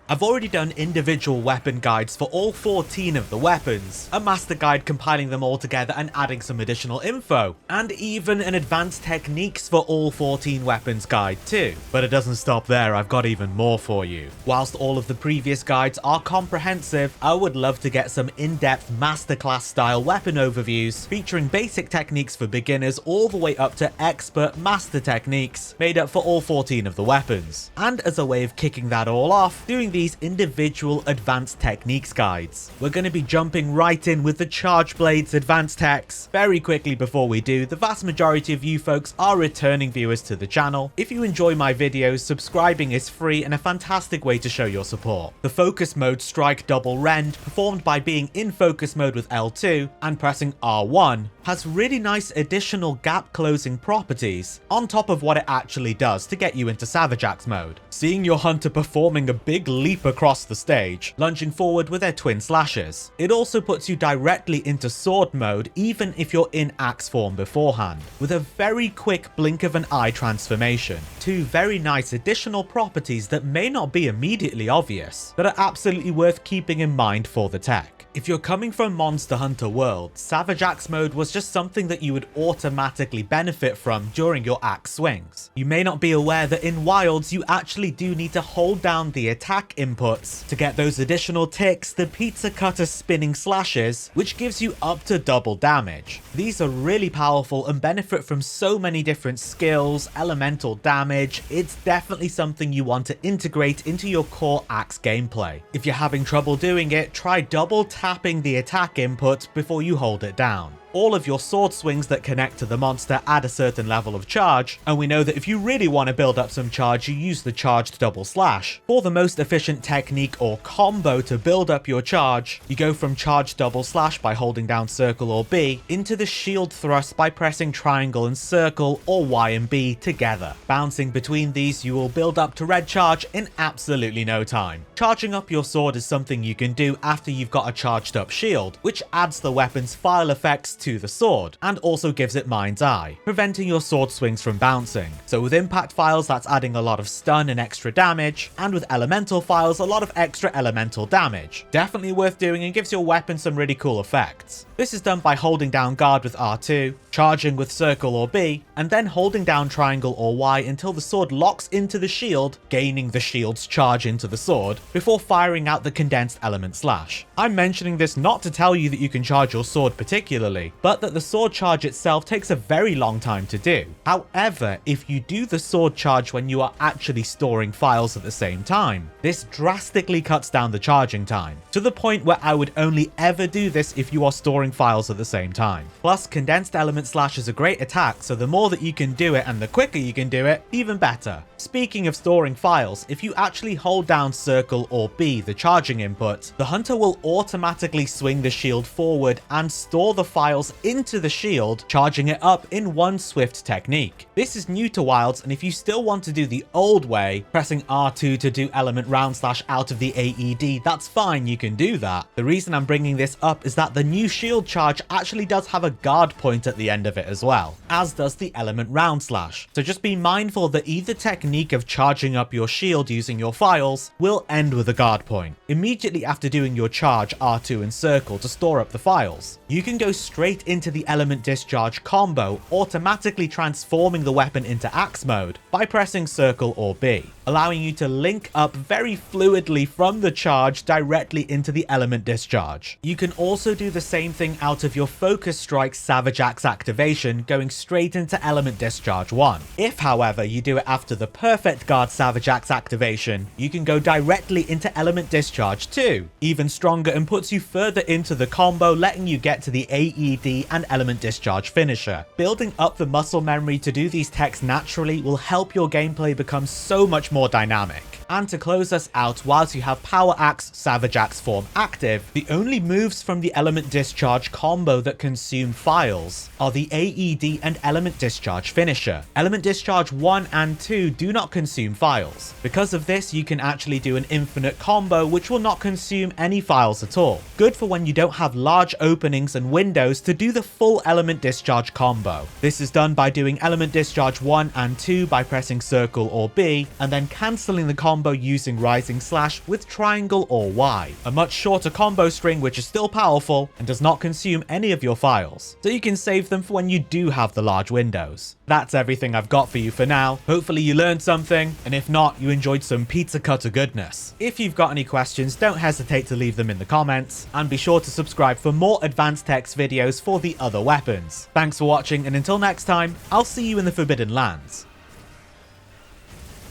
I've already done individual weapon guides for all 14 of the weapons, a master guide compiling them all together and adding some additional info, and even an advanced techniques for all 14 weapons guide too. But it doesn't stop there, I've got even more for you. Whilst all of the previous guides are comprehensive, I would love to get some in-depth masterclass style weapon overviews featuring basic techniques for beginners all the way up to expert master techniques made up for all 14 of the weapons. And as a way of kicking that all off, doing these individual advanced techniques guides. We're going to be jumping right in with the Charge Blades advanced techs. Very quickly before we do, the vast majority of you folks are returning viewers to the channel. If you enjoy my videos, subscribing is free and a fantastic way to show your support. The focus mode Strike Double Rend, performed by being in focus mode with L2 and pressing R1, has really nice additional gap closing properties on top of what it actually does to get you into Savage Axe mode. Seeing your hunter performing a big leap across the stage, lunging forward with their twin slashes. It also puts you directly into sword mode even if you're in axe form beforehand, with a very quick blink of an eye transformation. Two very nice additional properties that may not be immediately obvious, but are absolutely worth keeping in mind for the tech. If you're coming from Monster Hunter World, Savage Axe mode was just something that you would automatically benefit from during your axe swings. You may not be aware that in Wilds you actually do need to hold down the attack inputs to get those additional ticks, the pizza cutter spinning slashes, which gives you up to double damage. These are really powerful and benefit from so many different skills, elemental damage. It's definitely something you want to integrate into your core axe gameplay. If you're having trouble doing it, try double tapping the attack input before you hold it down. All of your sword swings that connect to the monster add a certain level of charge, and we know that if you really want to build up some charge, you use the charged double slash. For the most efficient technique or combo to build up your charge, you go from charged double slash by holding down circle or B into the shield thrust by pressing triangle and circle or Y and B together. Bouncing between these, you will build up to red charge in absolutely no time. Charging up your sword is something you can do after you've got a charged up shield, which adds the weapon's file effects to the sword and also gives it mind's eye, preventing your sword swings from bouncing. So with impact files, that's adding a lot of stun and extra damage, and with elemental files, a lot of extra elemental damage. Definitely worth doing and gives your weapon some really cool effects. This is done by holding down guard with R2, charging with circle or B, and then holding down triangle or Y until the sword locks into the shield, gaining the shield's charge into the sword, before firing out the condensed element slash. I'm mentioning this not to tell you that you can charge your sword particularly, but that the sword charge itself takes a very long time to do. However, if you do the sword charge when you are actually storing files at the same time, this drastically cuts down the charging time, to the point where I would only ever do this if you are storing files at the same time. Plus, condensed element slash is a great attack, so the more that you can do it and the quicker you can do it, even better. Speaking of storing files, if you actually hold down circle or B, the charging input, the hunter will automatically swing the shield forward and store the files into the shield, charging it up in one swift technique. This is new to Wilds, and if you still want to do the old way, pressing R2 to do element round slash out of the AED, that's fine, you can do that. The reason I'm bringing this up is that the new shield charge actually does have a guard point at the end of it as well, as does the element round slash. So just be mindful that either technique of charging up your shield using your files will end with a guard point. Immediately after doing your charge R2 and circle to store up the files, you can go straight into the element discharge combo, automatically transforming the weapon into axe mode by pressing circle or B, allowing you to link up very fluidly from the charge directly into the element discharge. You can also do the same thing out of your Focus Strike Savage Axe activation, going straight into element discharge 1. If, however, you do it after the Perfect Guard Savage Axe activation, you can go directly into element discharge 2, even stronger, and puts you further into the combo, letting you get to the AED and element discharge finisher. Building up the muscle memory to do these techs naturally will help your gameplay become so much more dynamic. And to close us out, whilst you have Power Axe, Savage Axe form active, the only moves from the Element Discharge combo that consume files are the AED and Element Discharge finisher. Element Discharge 1 and 2 do not consume files. Because of this, you can actually do an infinite combo which will not consume any files at all. Good for when you don't have large openings and windows to do the full Element Discharge combo. This is done by doing Element Discharge 1 and 2 by pressing circle or B, and then cancelling the combo combo using Rising Slash with triangle or Y, a much shorter combo string which is still powerful and does not consume any of your files, so you can save them for when you do have the large windows. That's everything I've got for you for now. Hopefully you learned something, and if not, you enjoyed some pizza cutter goodness. If you've got any questions, don't hesitate to leave them in the comments, and be sure to subscribe for more advanced text videos for the other weapons. Thanks for watching, and until next time, I'll see you in the Forbidden Lands.